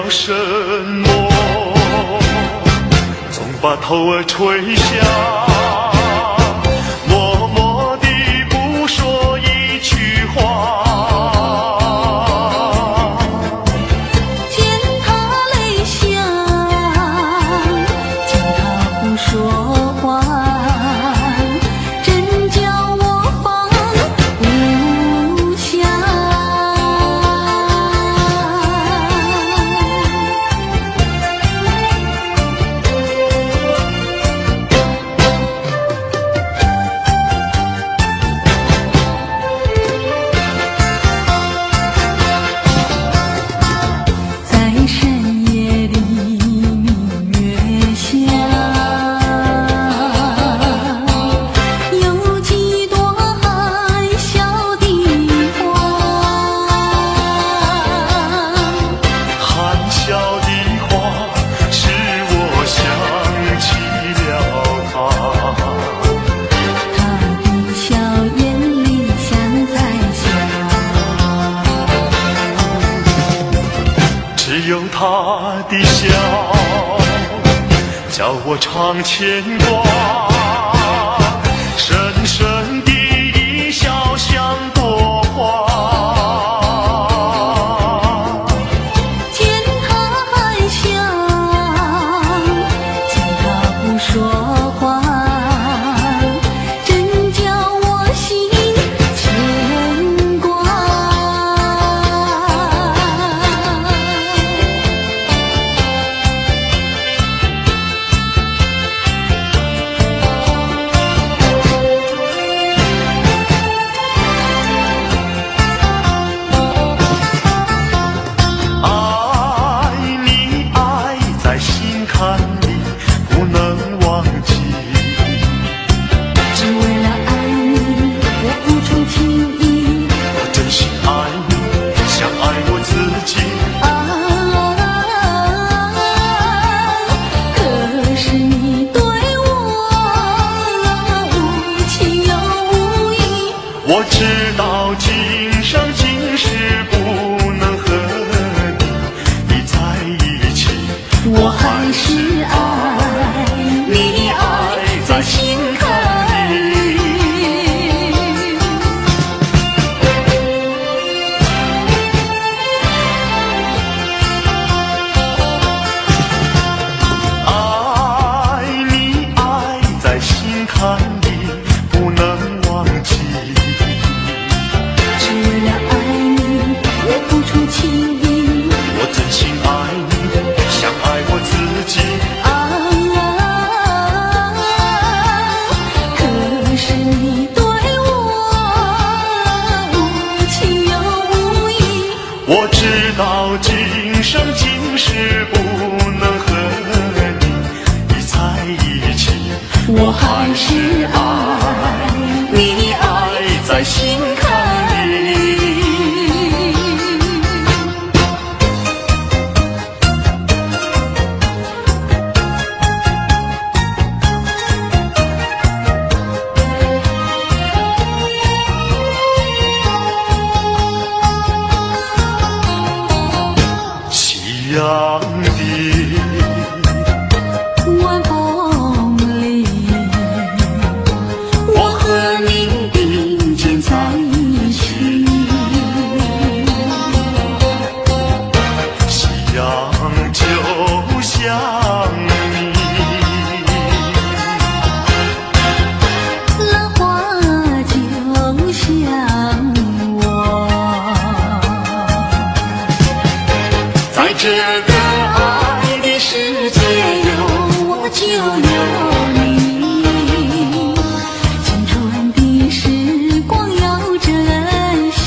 什么，总把头儿垂下，默默地不说一句话。见他泪下，见他不说话，真叫我放不下。在深夜里明月下，有几朵含笑的花。含笑的话，使我想起了他。他的笑眼里像在笑，只有他的笑，叫我常牵挂。深深的一笑像朵花。见他含笑，见他不说话，真叫我心牵挂。爱你爱在心坎里，不能忘记。只为了爱你，我付出情意。我真心爱你，像爱我自己。可是你对我无情又无义。我知道今生今世不能和你在一起，我还是爱你，爱在心坎里。爱你爱在心坎里，不能忘记。只为了爱你，我付出情意。我真心爱你，像爱我自己。可是你对我无情又无义。我知道今生今世不能和你在一起，我还是爱你，爱在心坎里。夕阳的晚风里，我和你并肩在一起。夕阳就像你，浪花就像我，在这个爱的世界有我就有你。青春的时光要珍惜。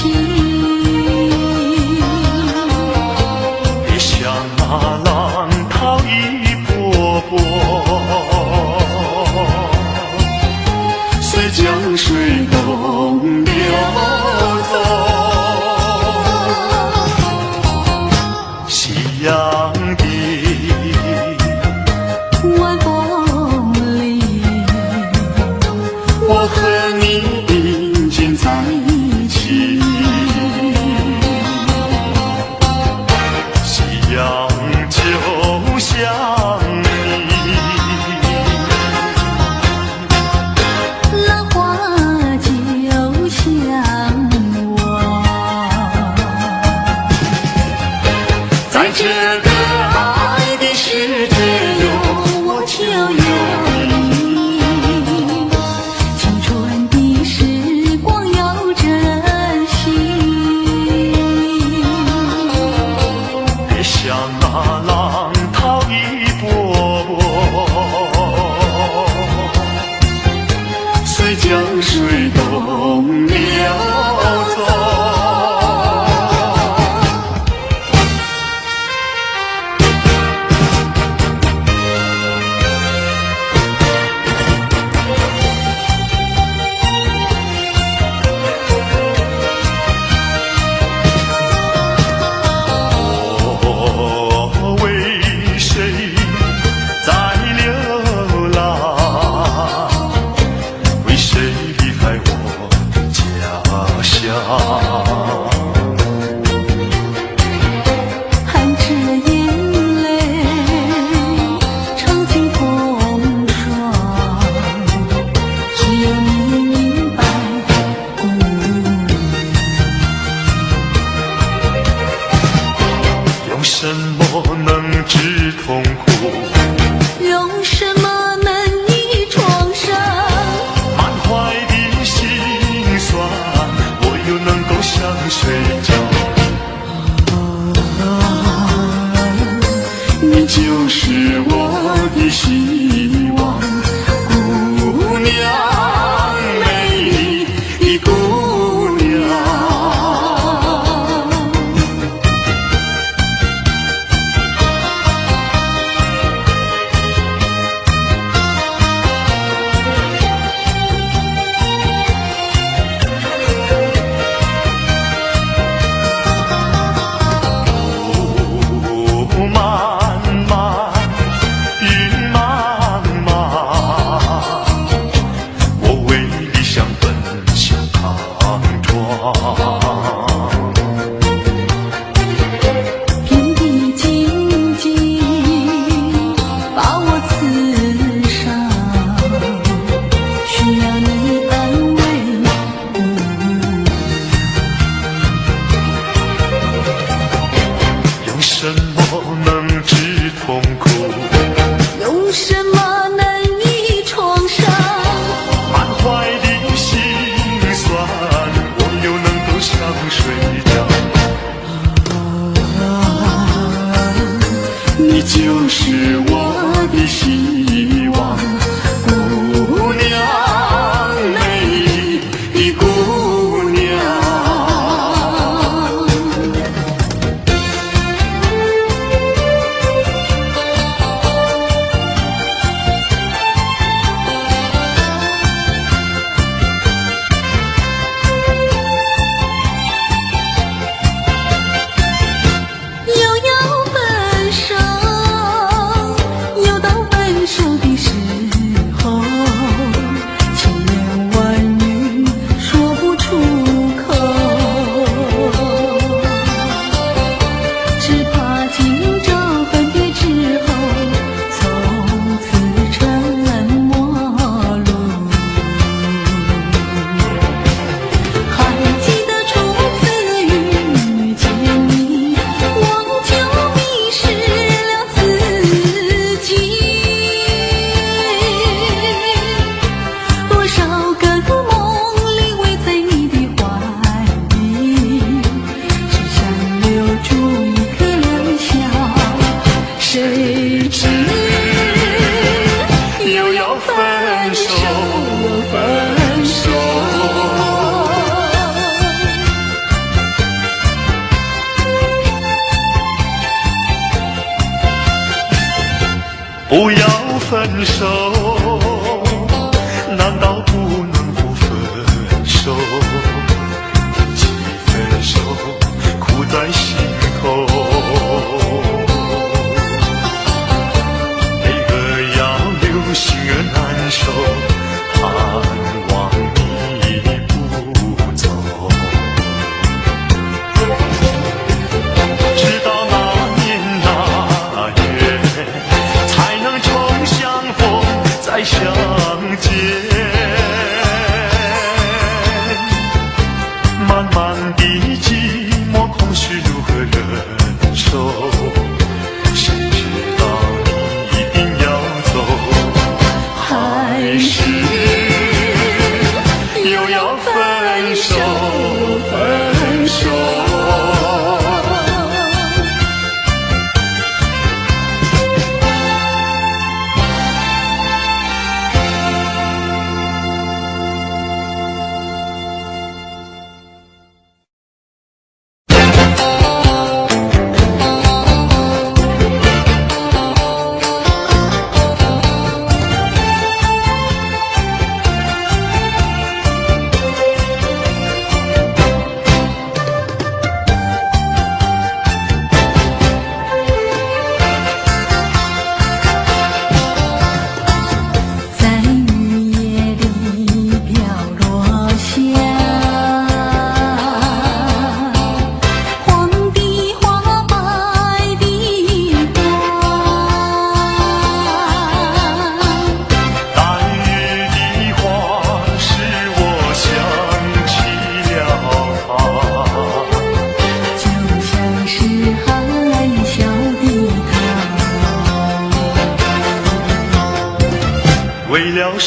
别像那浪涛一波波，随江水东流走。夕阳的晚风里，我和你并肩在一起。夕阳江水东流走。含着眼泪，尝尽风霜，只有你明白孤用什么能治痛苦？用什么能医创伤？满怀的心酸，我又能够向谁讲？你就是我的希望，姑娘，美丽的姑娘。天地静静把我刺伤，需要你安慰用什么能治痛苦？用什么能医创伤？满怀的心酸，我又能够向谁讲？你就是我的希望，姑娘，美丽的姑娘。又要分手，又到分手的时候，千言万语说不出口，只怕今朝分别之后，从此沉默路。还记得初次遇见你，我就迷失了自己。多少个梦里偎在你的怀里，只想留住一颗良宵。谁知又要分手，又分手。不要分手，难道不能不分手？一起分手，苦在心头。悲歌要留，心儿难受，盼望你不走。直到那年那月，才能重相逢。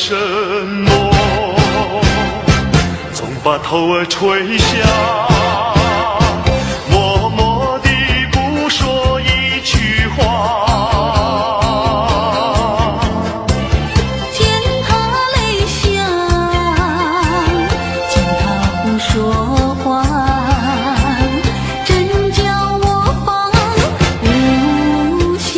承诺，总把头儿垂下，默默地不说一句话。见他泪下，见他不说话，真叫我放不下。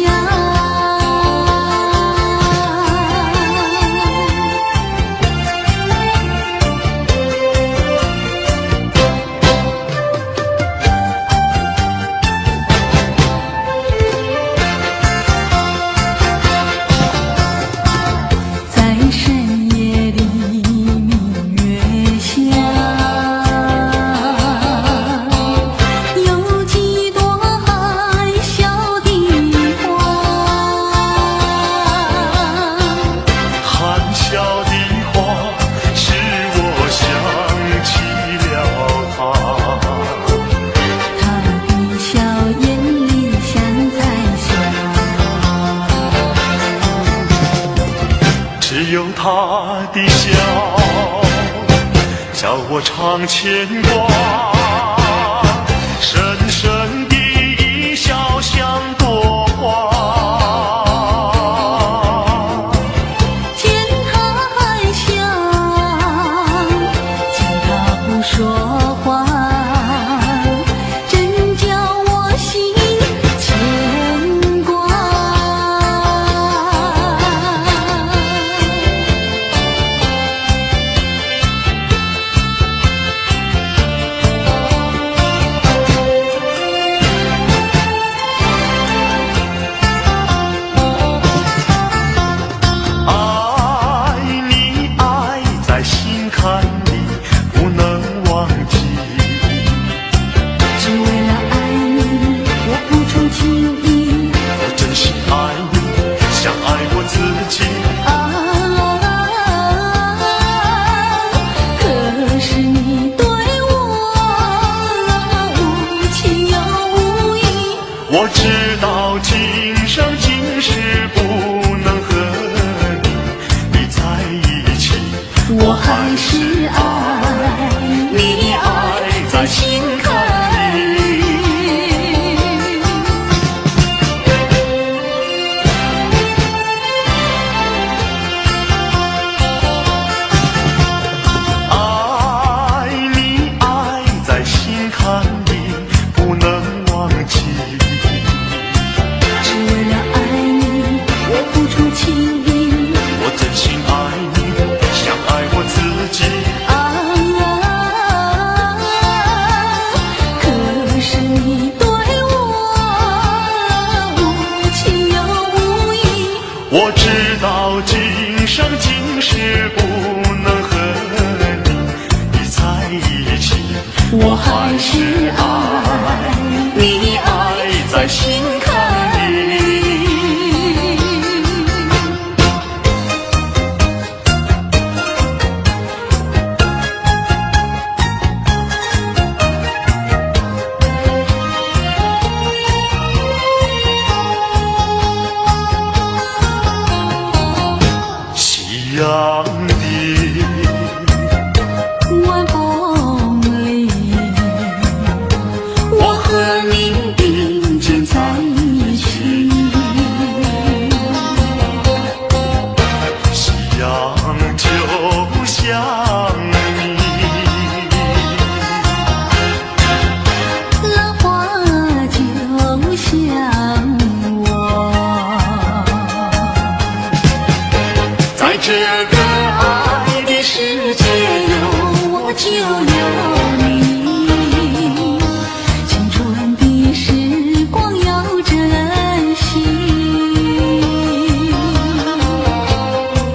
在深夜里明月下，有几朵含笑的花。含笑的话，使我想起了他。他的笑眼里像彩霞，只有他的笑，叫我常牵挂。深深的一笑像朵花，见他含笑，见他不说话，真叫我心牵挂。爱你爱在心坎里，不能忘记。只为了爱你，我付出情意。我真心爱你，像爱我自己。可是你对我无情又无义。我知道今生今世不能和你在一起，我还是爱你，爱在心坎里。爱你爱在心坎里，不能忘记。只为了爱你，我付出情意。我真心爱你，像爱我自己。可是你对我无情又无义。我知道今生今世不能和你在一起，我还是爱你，爱在心坎里。夕阳的晚风里，我和你并肩在一起。夕阳就像你，浪花就像我，在这个爱的世界有我就有你。青春的时光要珍惜。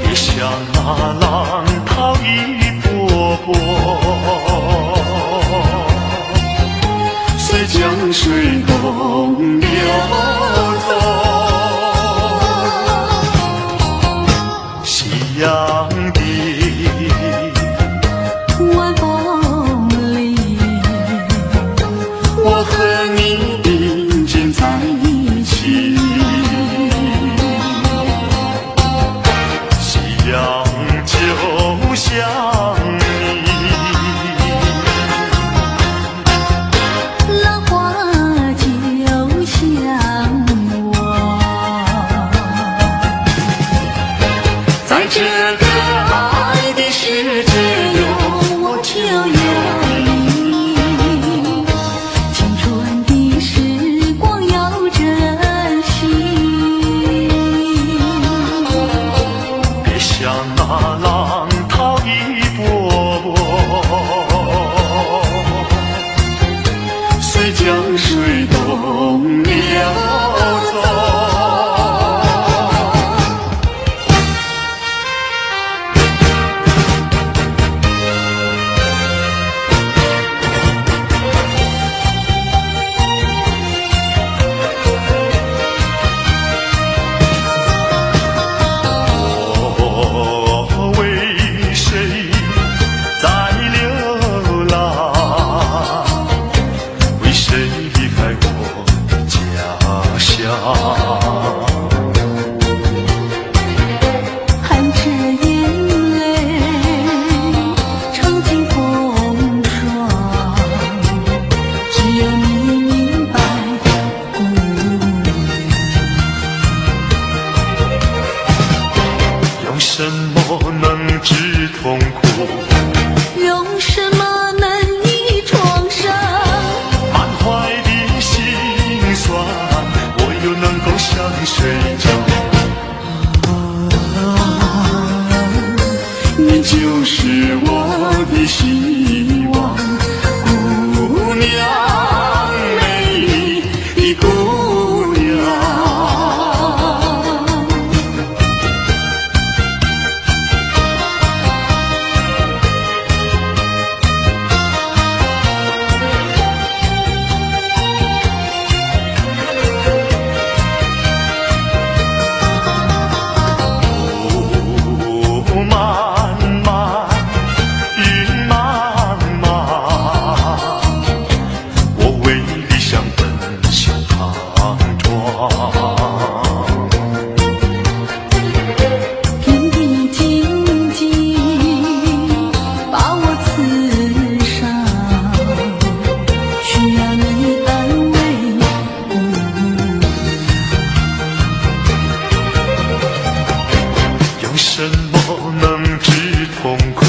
别像那浪涛一波波，随江水东流走。夕阳的晚风里，我和你并肩在一起。夕阳波波，随江水东流走。含着眼泪，尝尽风霜，只有你明白，姑娘。用什么能治痛苦？用什么能医创伤？满怀的心酸，我又能够向谁讲？你就是我的希望，姑娘，美丽的姑娘。天地静静把我刺伤，需要你安慰，用什么能治痛苦？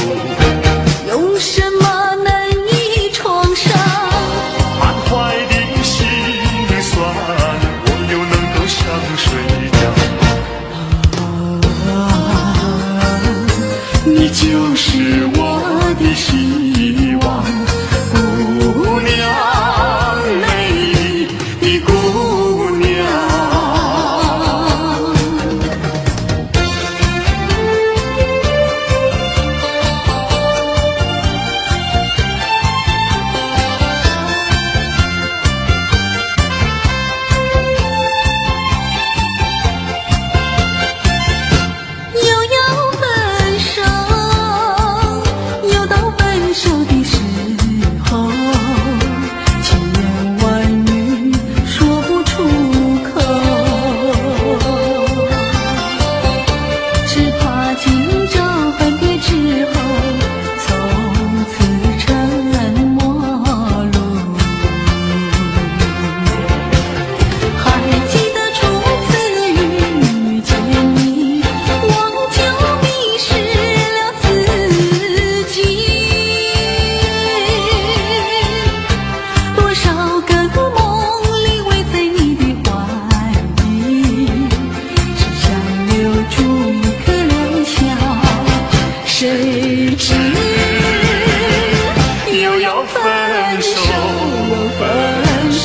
用什么能医创伤？满怀的心酸，我又能够向谁讲？你就是我的希望，姑娘，美丽的姑娘。又要分手，又到分手的时候，千言万语说不出口，只怕今朝分别之后，从此沉默路。还记得初次遇见你，我就迷失了自己。多少个梦里围在你的怀里，只想留住一颗良宵。谁知又要分手，分手。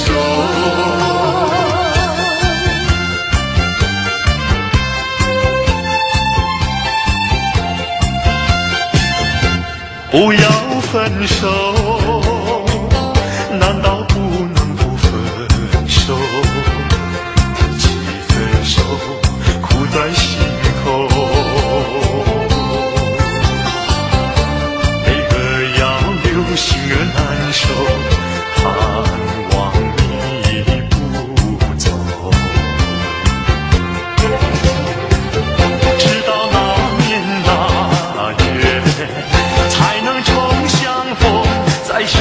不要分手，难道不能不分手？提起分手，苦在心头。悲歌要留，心儿难受，盼望你不走。直到那年那月，才能重相逢，再相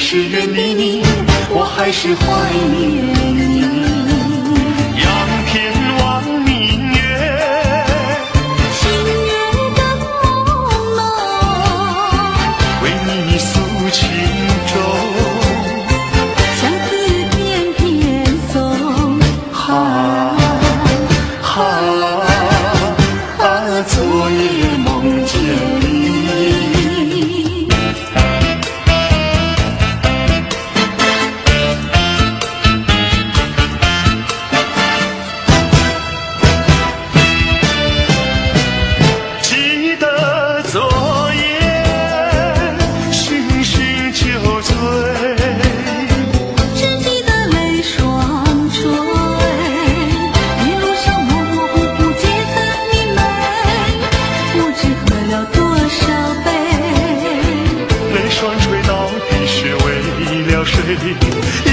是远离你，我还是怀念你。仰天望明月，心月的朦胧，为你诉情衷。相思片片送，啊昨夜梦见你。记得昨夜醺醺酒醉，只记得泪双垂，一路上模模糊糊皆曾明媚，不知喝了多少杯。泪双垂到底是为了谁？又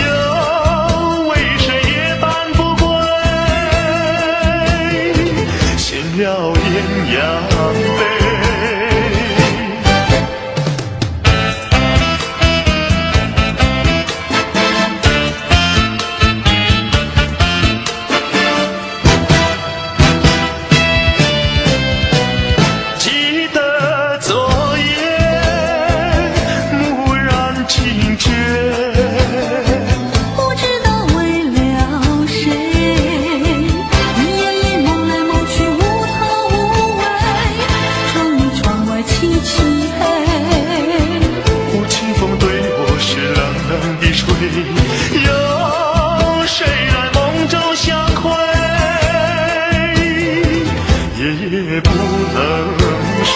为谁夜半不归？闲了鸳鸯杯。记得昨夜蓦然惊觉，不知道为了谁，夜里梦来梦去无头无尾，窗里窗外漆漆黑。无清风对我是冷冷的吹，有谁来梦中相会？夜夜不能睡。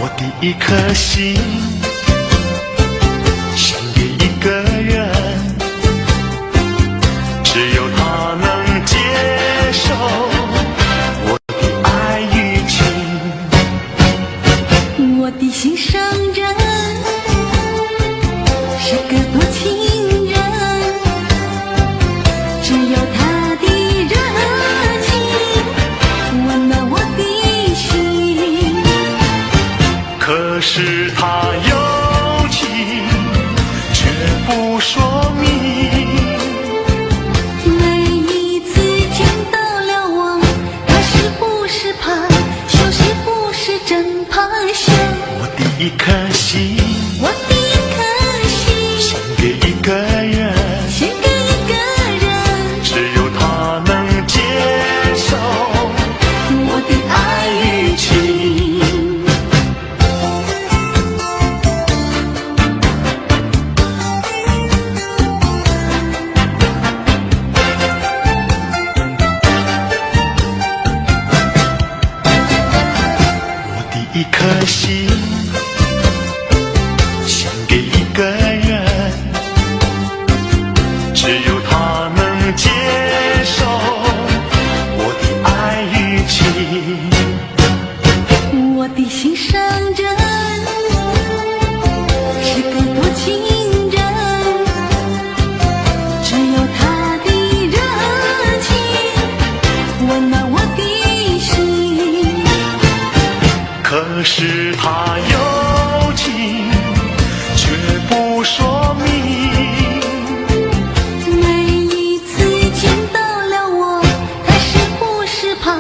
我的一颗心献给一个人，只有他能接受我的爱与情。我的心上人是个多情人，只有他的热情温暖我的心。可是他有情却不说明，每一次见到了我，他是不是怕羞，是不是真怕羞？我的一颗心我的一颗心献给一个人，献给一个人，只有他能接受我的爱与情。我的一颗心献给一个人，只有他能接受我的爱与情。我的心上人是个多情人，只有他的热情温暖我的心。可是他有情却不说明，每一次见到了我，他是不是怕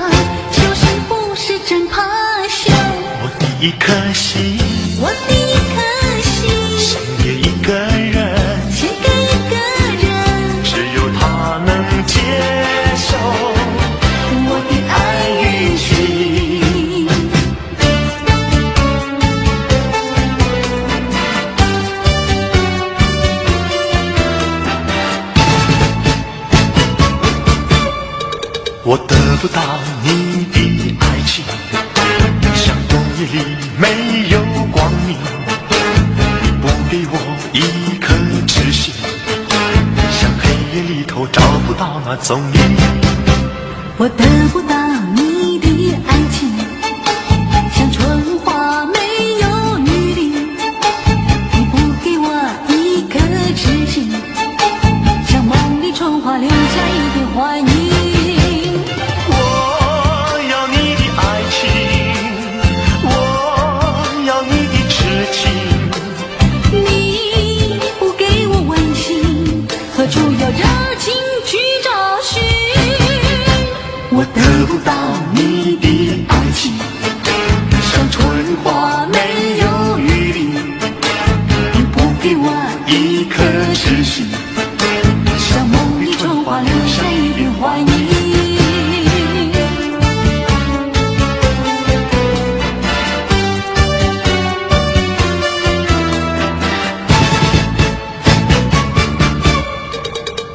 羞，是不是真怕羞？我的一颗心我的一颗心献给一个人，献给一个人，只有他能接受我的爱与情。我得不到你的爱情，像冬夜里没有光明。你不给我一颗痴心，像黑夜里头找不到那踪影。我得不到你的爱情，像春花没有雨淋。你不给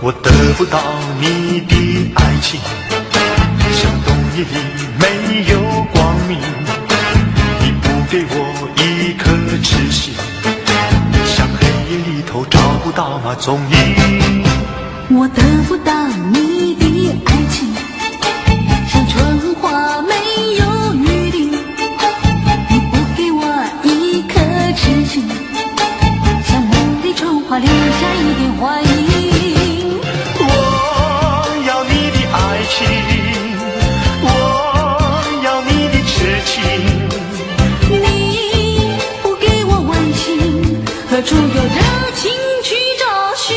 我得不到你的爱情，像冬夜里没有光明。你不给我一颗痴心，像黑夜里头找不到那踪影。我得不到你的爱情，像春花没有雨淋。你不给我一颗痴心，像梦里春花留下一点幻影。我要你的爱情，我要你的痴情。你不给我温馨，何处有热情去找寻？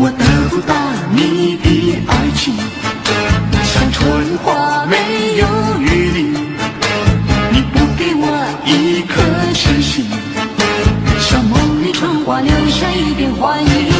我得不到你的爱情，像春花没有雨淋。你不给我一颗痴心，像梦里春花留下一点幻影。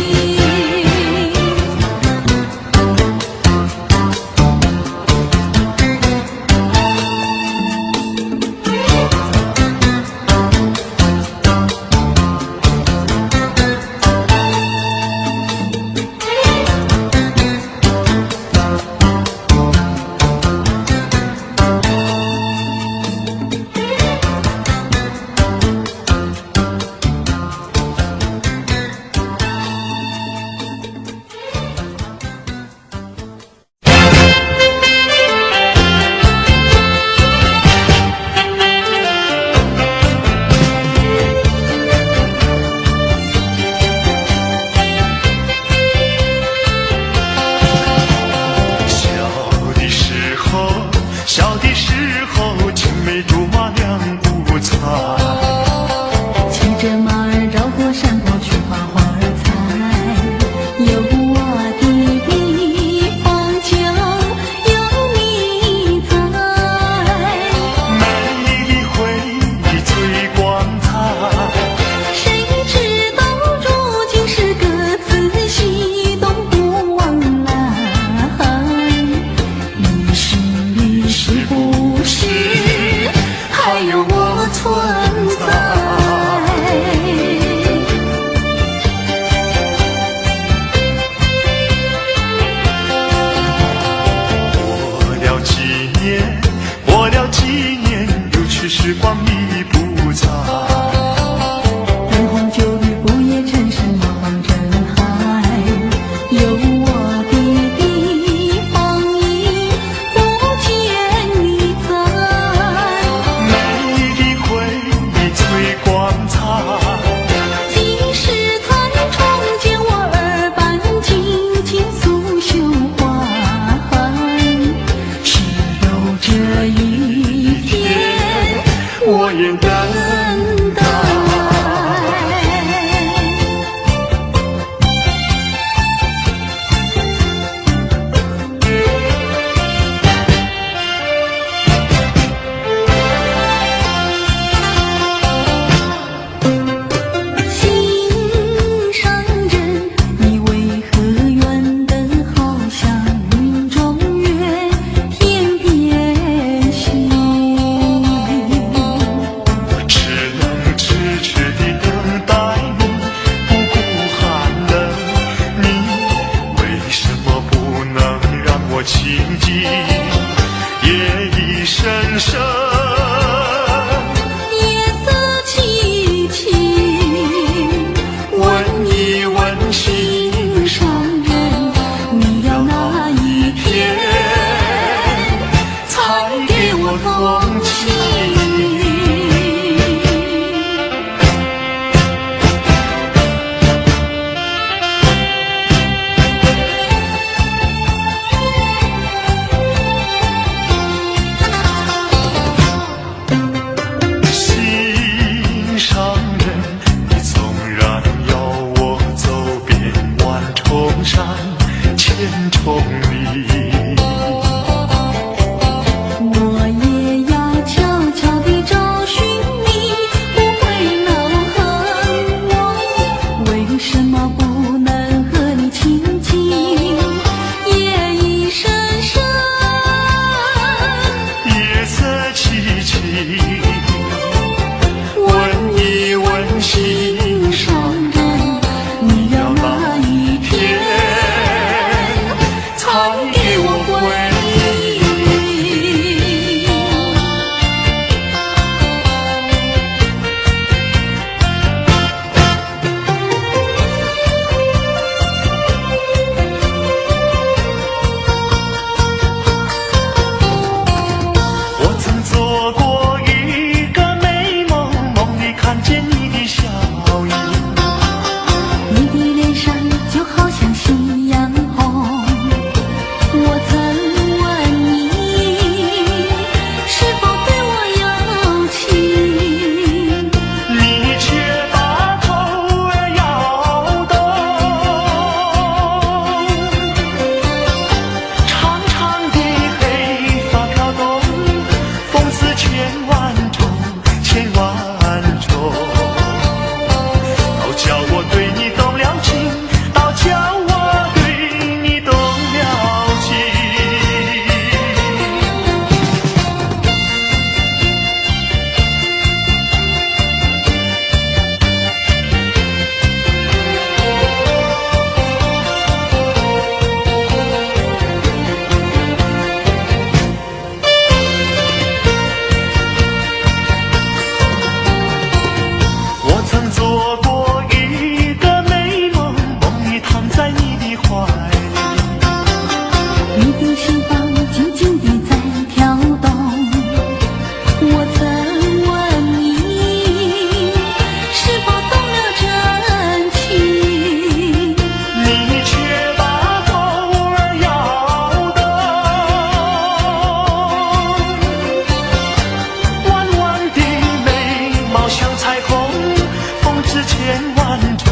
是千万种，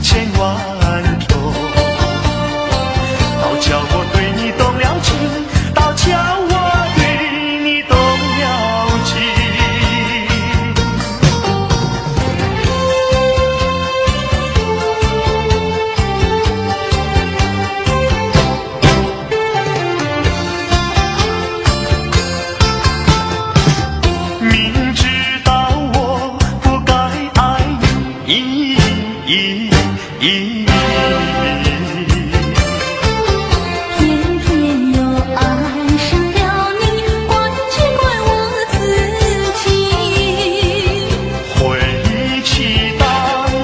千万种。都叫我对你动了情，都叫我对你动了情。明知道我不该爱你，偏偏又爱上了你，怪只怪我自己。回忆起当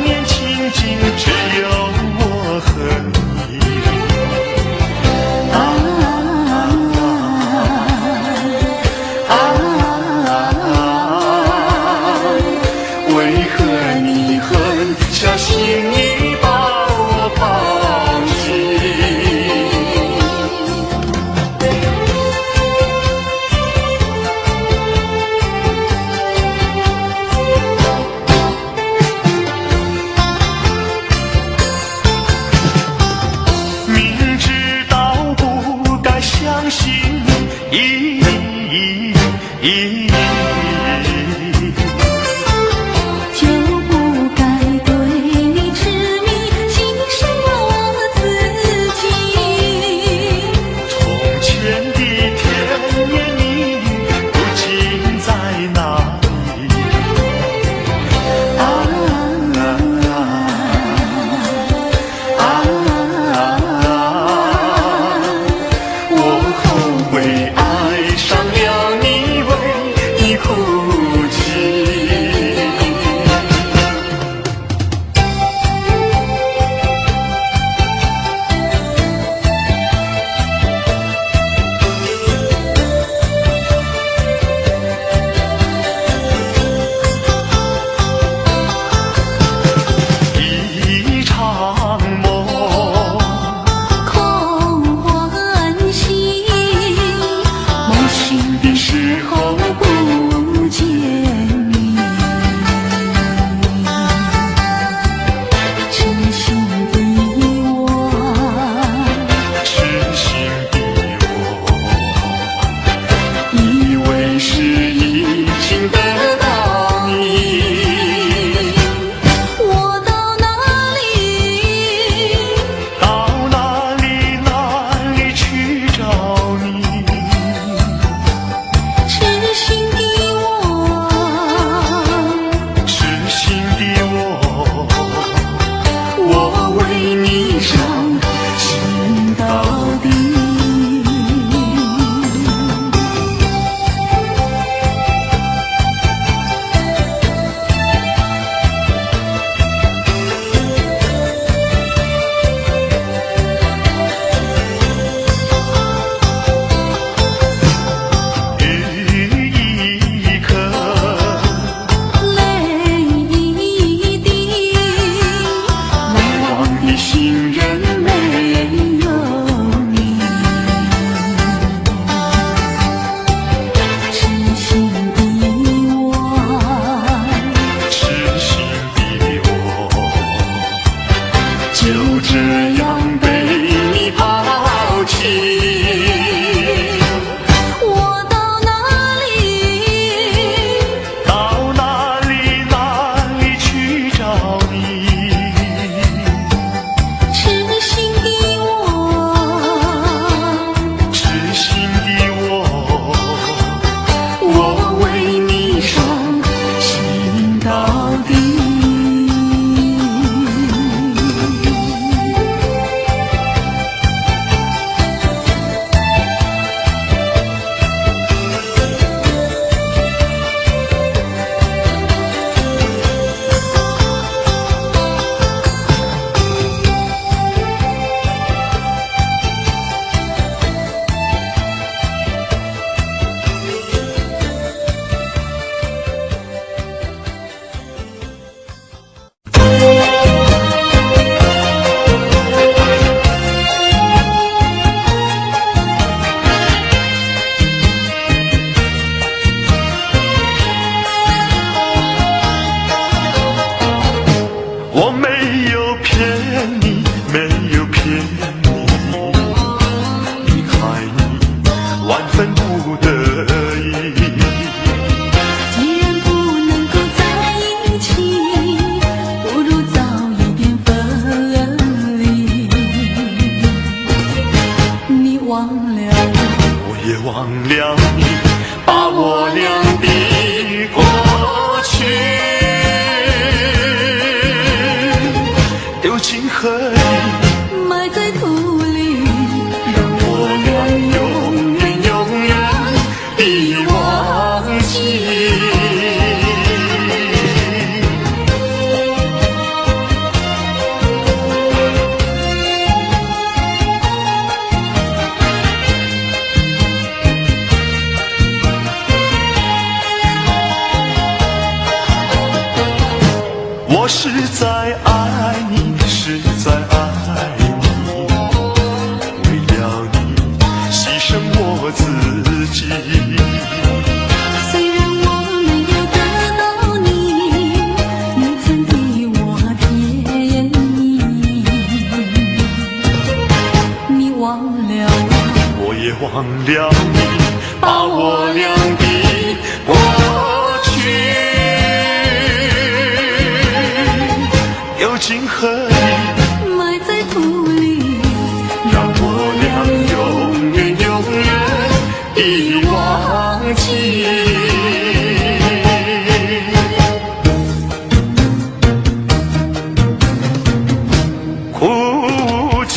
年情景，只有我和你。为何你狠下心意把我抛弃？明知道不该相信你，就不该对你痴迷，牺牲了我自我是在爱你，是在爱你，为了你牺牲我自己。虽然我没有得到你，你曾对我甜蜜，你忘了我，我也忘了你，把我俩的过去丢进河里，埋在土里，让我俩永远永远地忘记。苦酒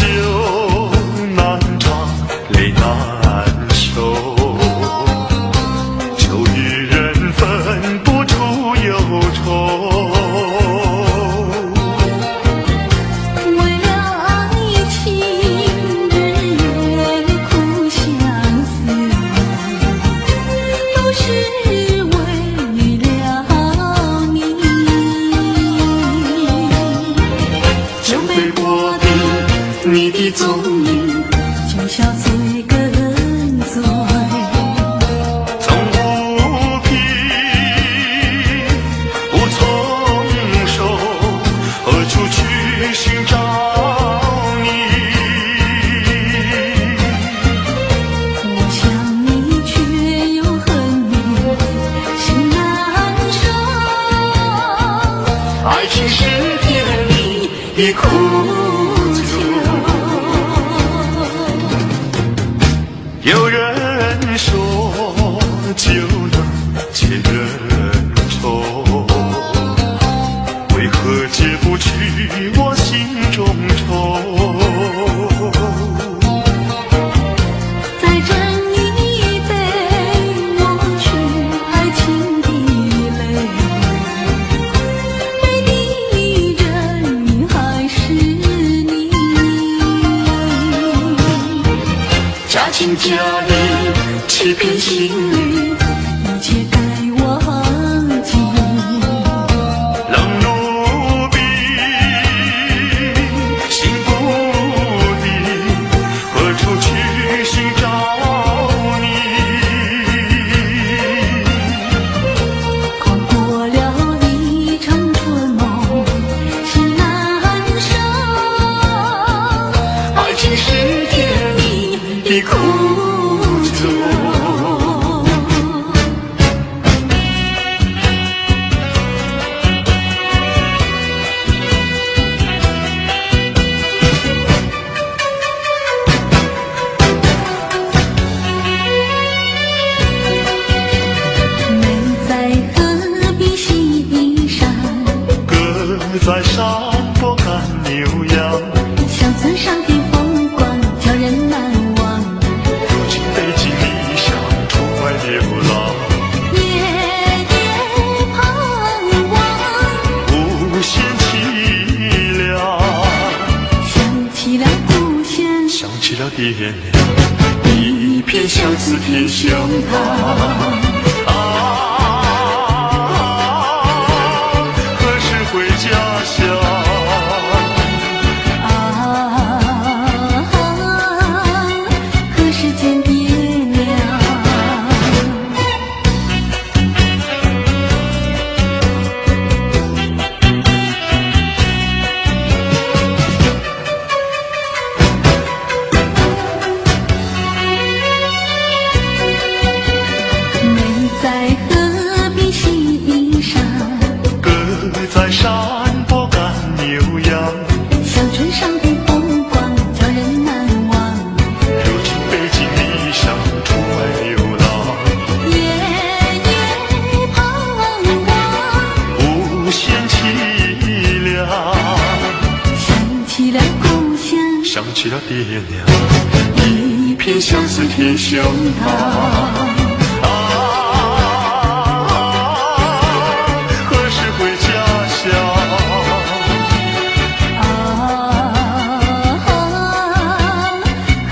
难尝，泪难收，酒与人分不出忧愁。为了爱情日夜苦相思，都是为了你。酒杯过的你的踪影，酒笑醉跟醉。从无凭无从手，何处去寻找你？我想你却又恨你，心难受。爱情是甜蜜的苦酒。有人说酒能解人愁，为何解不去我心中愁？再斟一杯抹去爱情的泪，美丽人还是你。假情假意欺骗心灵，一切该忘记。冷如冰，心不定，何处去寻找你？跨过了一场春梦，心难受。爱情是甜蜜的苦酒。美在何必洗衣衫，歌在山坡赶牛羊，乡村上的风光叫人难忘。如今北京理想出外流浪，夜夜盼望，无限凄凉。想起了故乡，想起了爹娘，一片相思填胸膛。何时回家乡？何时见爹娘？美在何必洗衣衫，歌在山坡赶牛羊，乡村上的风光叫人难忘。如今北京理想出外流浪，夜夜盼望，无限凄凉。想起了故乡，想起了爹娘，一片相思填胸膛。何时回家乡？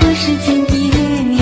何时见爹娘？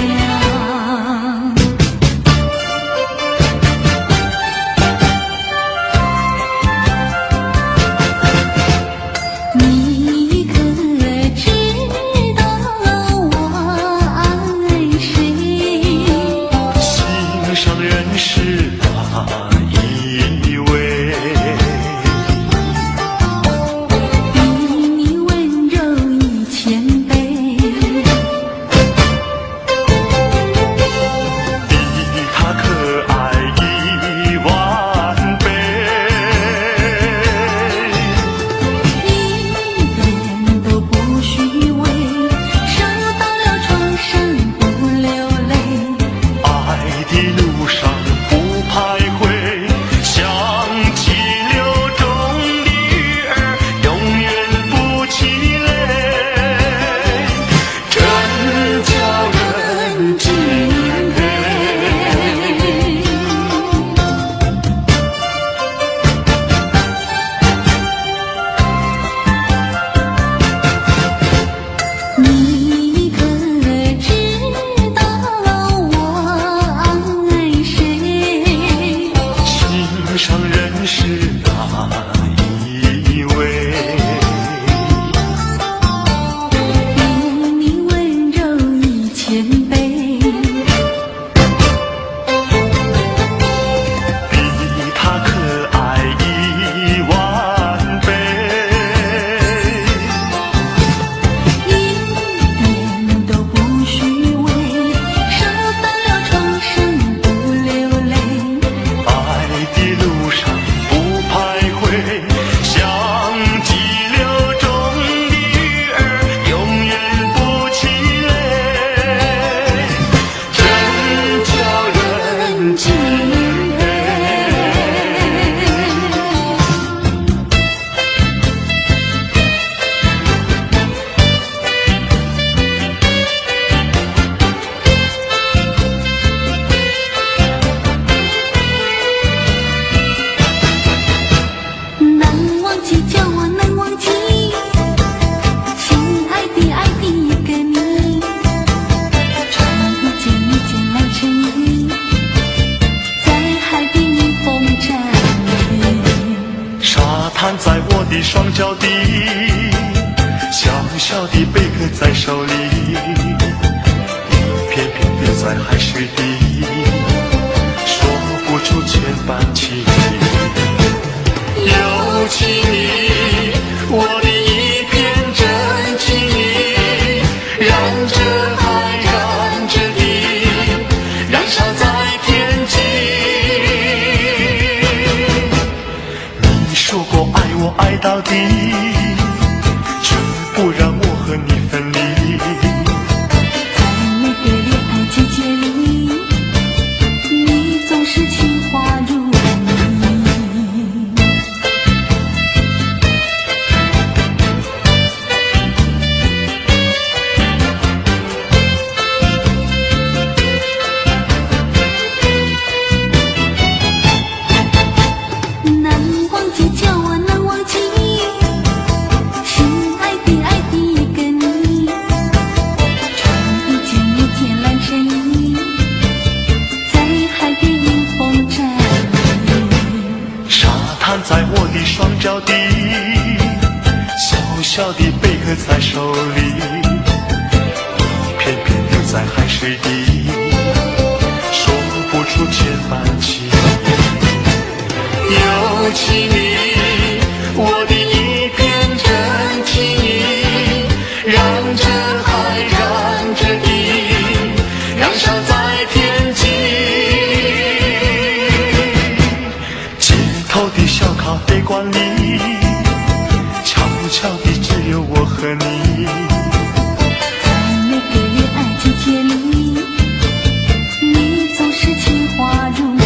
摊在我的双脚底，小小的贝壳在手里，一片片丢在海水底，说不出千般情。有情意，我的一片真情意，燃着海，燃着地，燃烧在天际。你说过爱我爱到底，绝不让我和你分离。在每个恋爱季节里，你总是情话如蜜。难忘记叫我难忘记，是爱的爱的一个你，穿一件蓝衬衣，在海边迎风站立。沙滩在我的双脚底，小小的贝壳在手里，一片片丢在海水底，说不出千般情。有情意，我的一片真情意，燃着海，燃着地，燃烧在天际。街头的小咖啡馆里，悄悄的只有我和你。在每个恋爱季节里，你总是情话如蜜。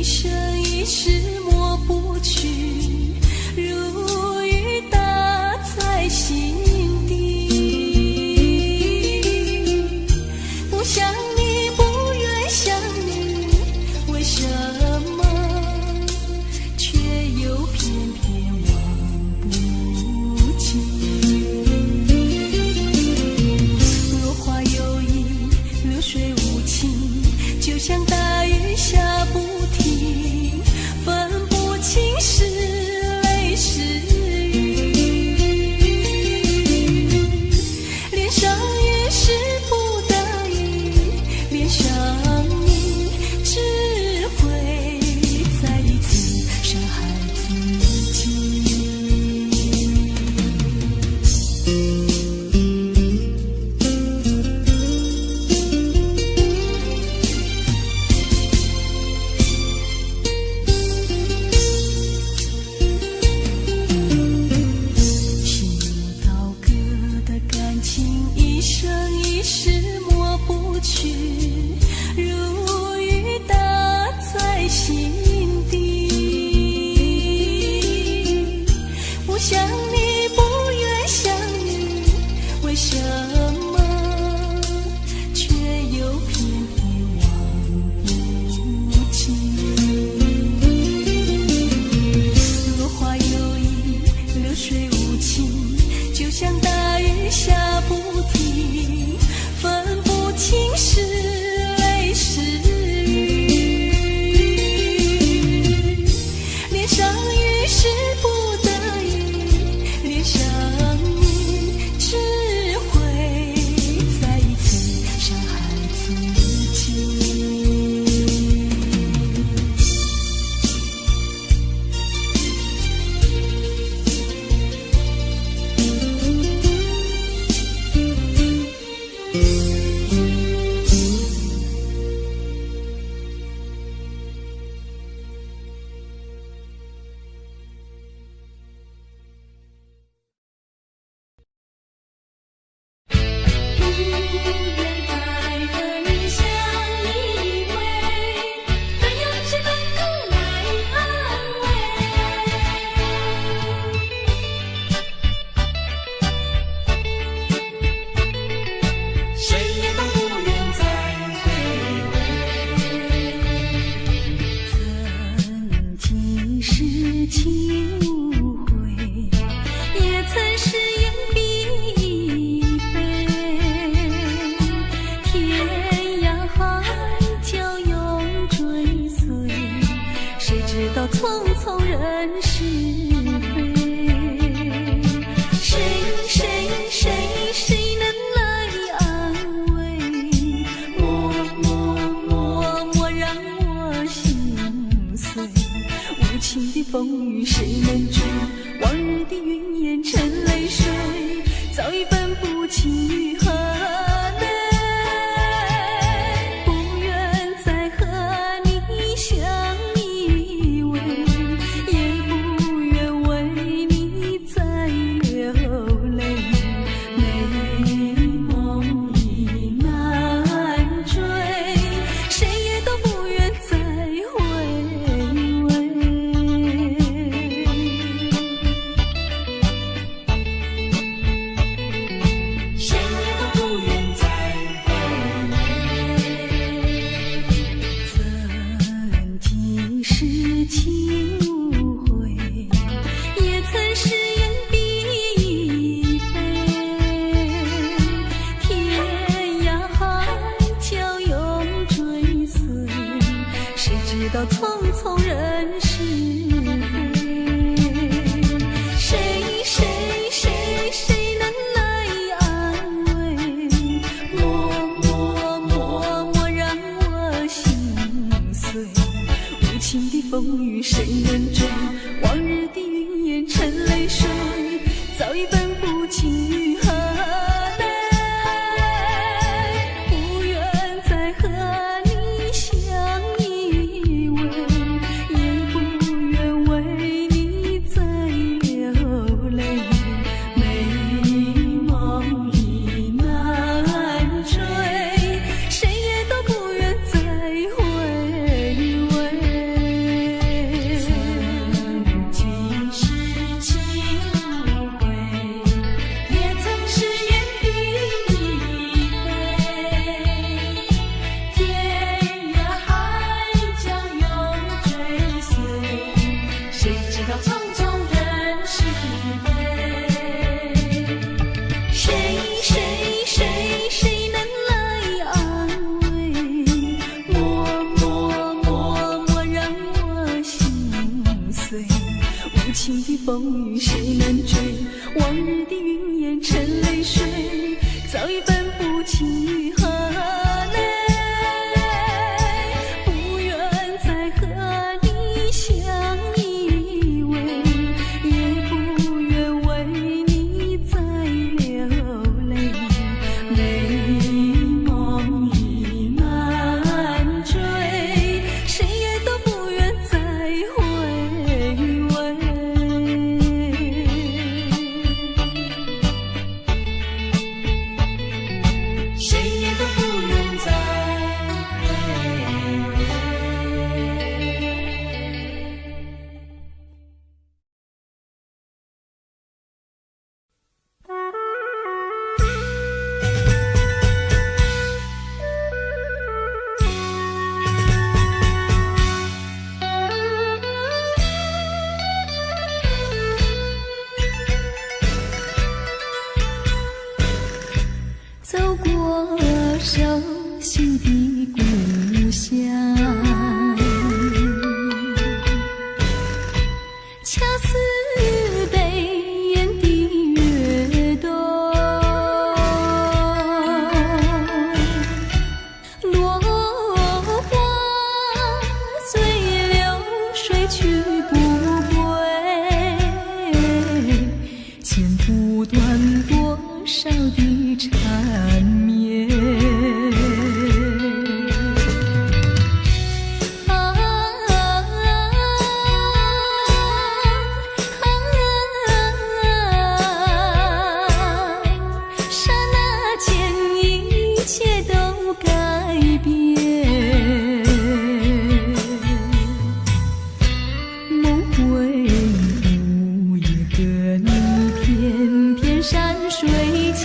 生一世抹不去，如雨打在心底。不想你，不愿想你，为什么却又偏偏忘不记？落花有意，流水无情，就像大雨下不停，分不清是泪是雨。脸上雨是不得已，脸上你只会再一次伤害自己。风雨谁能追？往日的云烟成泪水，早已分不清于何内。不愿再和你相依偎，也不愿为你再流泪。美梦已难追，谁也都不愿再回味。谁也都不愿再回味。曾经是情无悔，也曾誓言必飞。天涯海角永追随，谁知道匆匆人是非。谁能来安慰？默让我心碎。无情的风雨谁能追？往日的云烟成泪水，早已分不清于何内。不愿再和你相依偎，也不愿为你再流泪。美梦已难追，谁也都不愿再回味。情的风雨谁能追？往日的云烟成泪水，早已分不清与何泪。不愿再和你相依偎，也不愿为你再流泪。美梦已难追，谁也都不愿再回味。谁也都不愿再走过熟悉的故乡，恰似北雁的跃动，落花随流水去不归，剪不断多少的缠绵。刹那间一切都改变，梦回午夜和你翩翩山水间，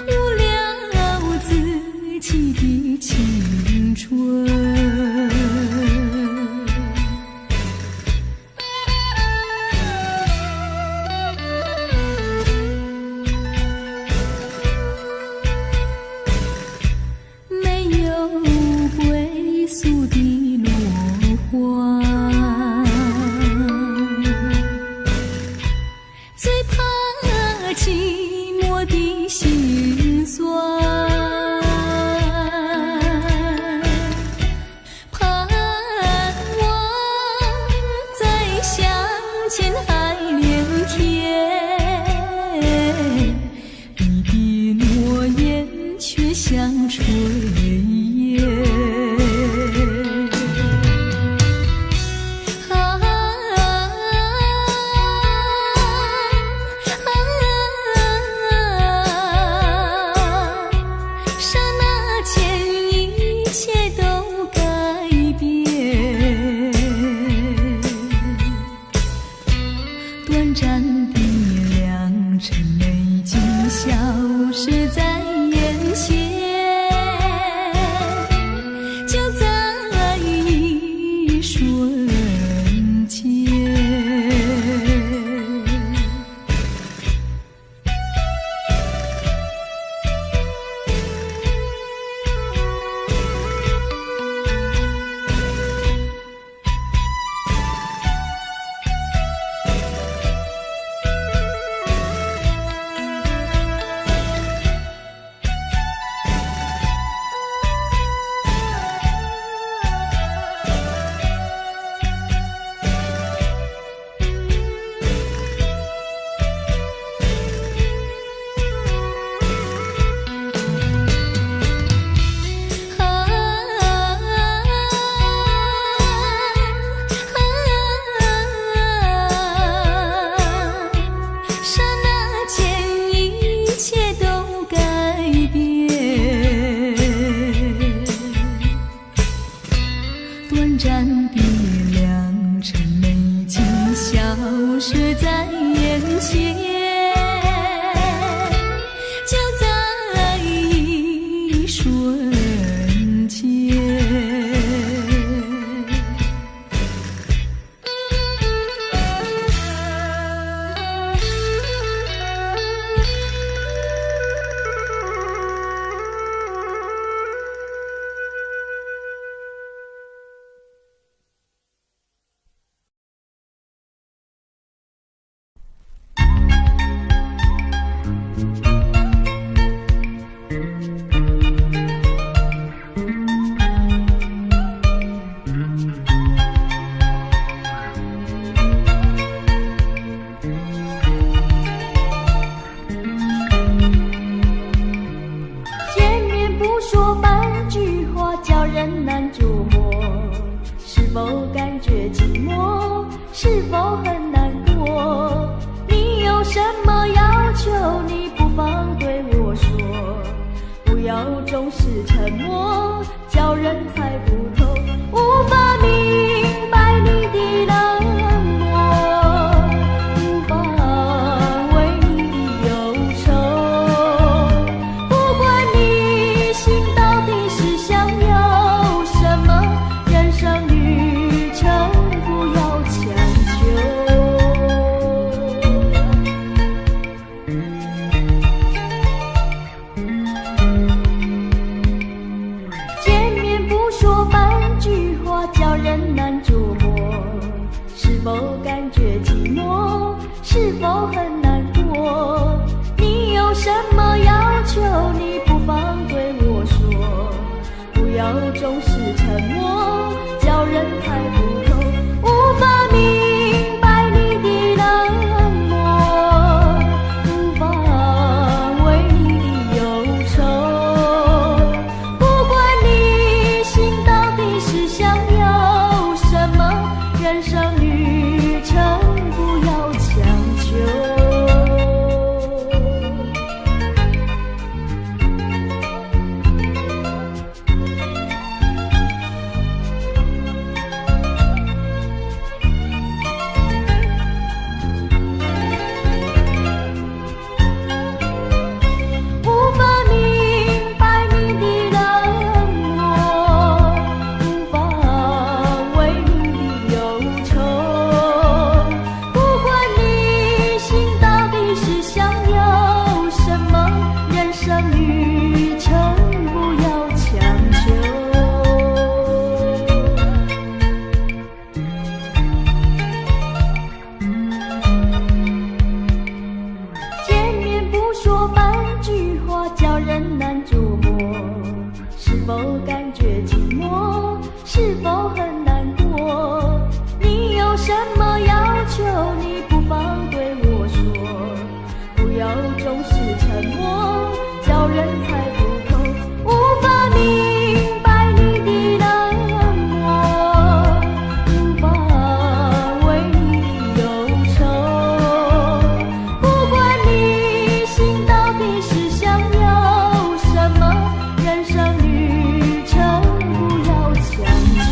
无聊自己的青春。没有归宿的落花，最怕寂寞的心酸。否感觉寂寞？是否很难过？你有什么要求？你不妨对我说，不要总是沉默，叫人猜不透，无法明白你的冷漠，无法为你的忧愁。不管你心到底是想要什么，人生旅程不要强求。见面不说半句话，叫人难捉摸。是否感觉寂寞？是否很难过？你有什么要求？你不妨对我说，不要总是沉默，叫人猜不透，无法明白你的冷漠，无法为你的忧愁。不管你心到底是想要什么，人生旅程不要强求。无法明白你的冷漠，无法为你的忧愁。不管你心到底是想要什么，人生旅程不要强求。见面不说半句话，叫人难捉摸。是否感觉寂寞？是否很难过？你有什么要求？你不妨对我说，不要总是沉默，叫人猜不透，无法明白你的冷漠，无法为你的忧愁。不管你心到底是想要什么，人生旅程不要强求。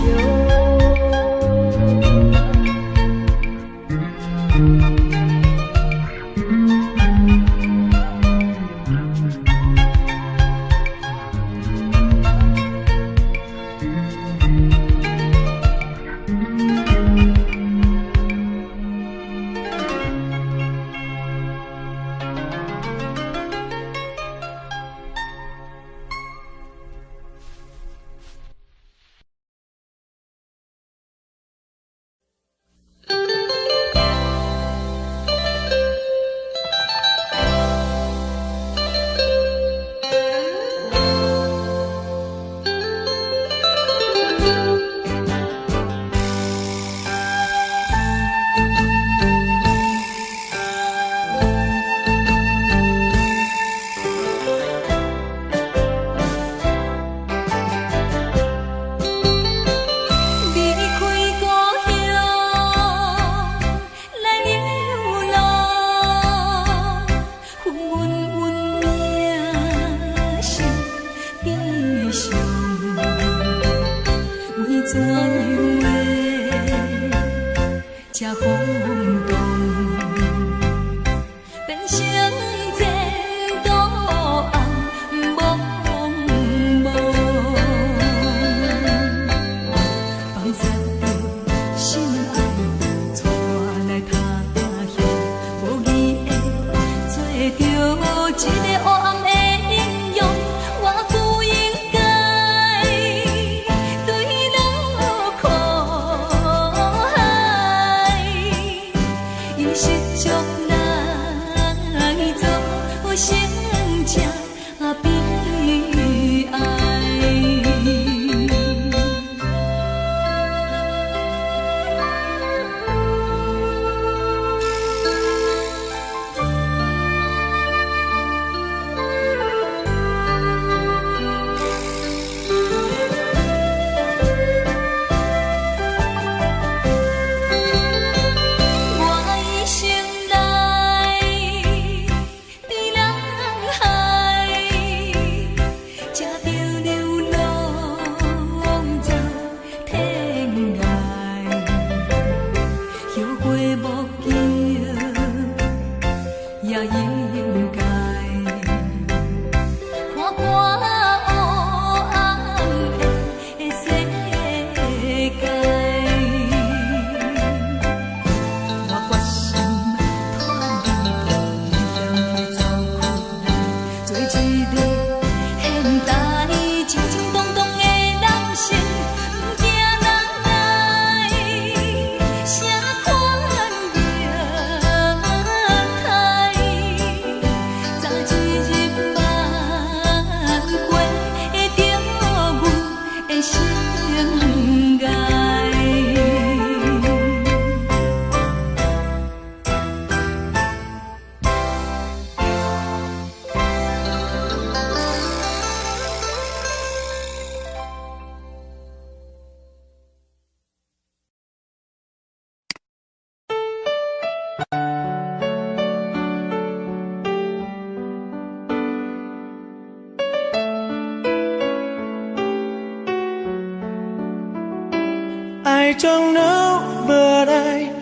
I don't know, but I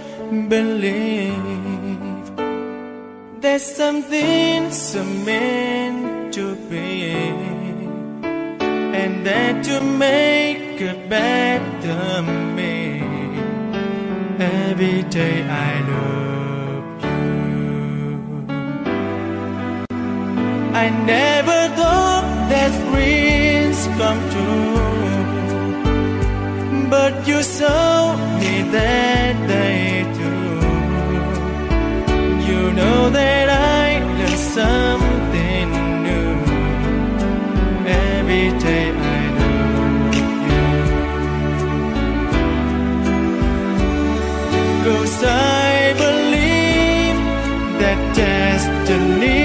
believe there's something so meant to be, and that you make a better me. Every day I love you. I never thought that dreams come true, but you showed me that they do. You know that I learned something new. Every day I love you. 'Cause I believe that destiny